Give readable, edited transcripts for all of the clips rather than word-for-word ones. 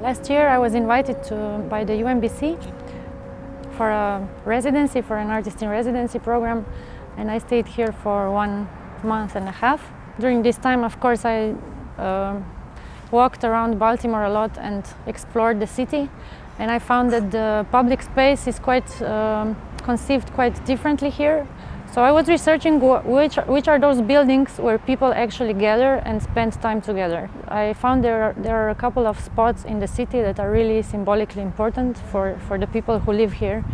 Last year I was invited by the UMBC for a residency, for an artist in residency program, and I stayed here for 1 month and a half. During this time, of course, I walked around Baltimore a lot and explored the city, and I found that the public space is quite conceived quite differently here. So I was researching which are those buildings where people actually gather and spend time together. I found there are a couple of spots in the city that are really symbolically important for the people who live here,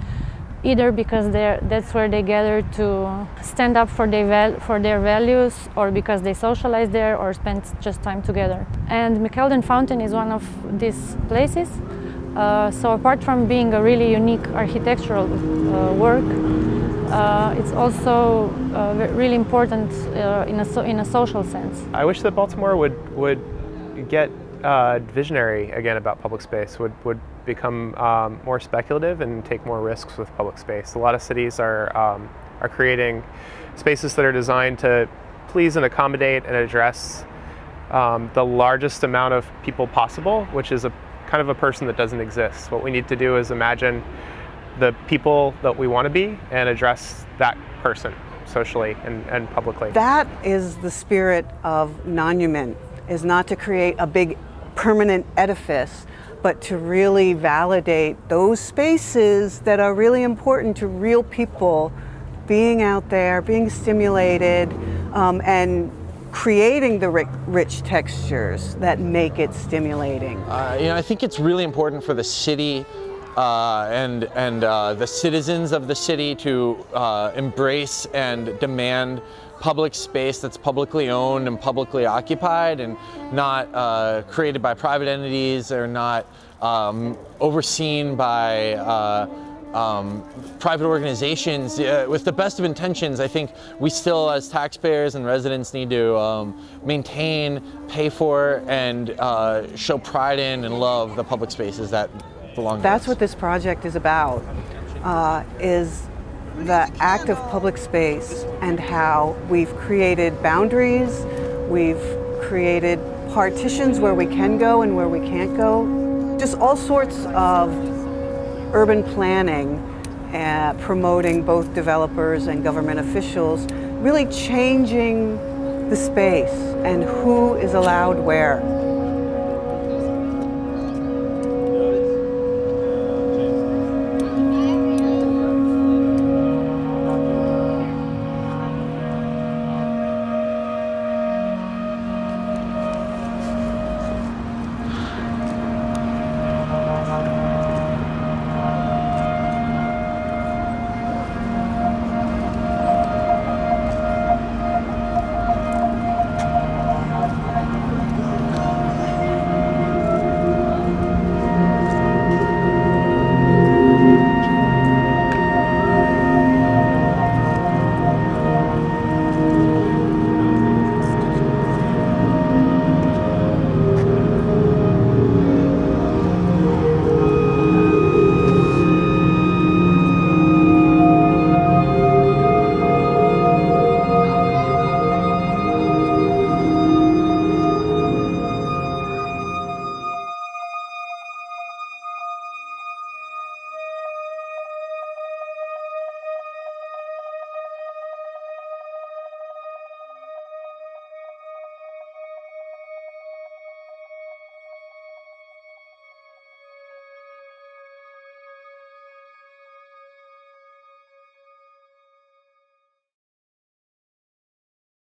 either because that's where they gather to stand up for their values, or because they socialize there or spend just time together. And McElden Fountain is one of these places. So apart from being a really unique architectural work, it's also really important in a social sense. I wish that Baltimore would get visionary again about public space, would become more speculative and take more risks with public space. A lot of cities are creating spaces that are designed to please and accommodate and address the largest amount of people possible, which is a kind of a person that doesn't exist. What we need to do is imagine the people that we want to be and address that person socially and publicly. That is the spirit of NONUMENT, is not to create a big permanent edifice, but to really validate those spaces that are really important to real people being out there, being stimulated, and creating the rich textures that make it stimulating. I think it's really important for the city and the citizens of the city to embrace and demand public space that's publicly owned and publicly occupied, and not created by private entities, or not overseen by private organizations. With the best of intentions, I think we still, as taxpayers and residents, need to maintain, pay for, and show pride in and love the public spaces that belong to us. That's what this project is about, is the act of public space, and how we've created boundaries, we've created partitions where we can go and where we can't go. Just all sorts of urban planning, promoting both developers and government officials, really changing the space and who is allowed where.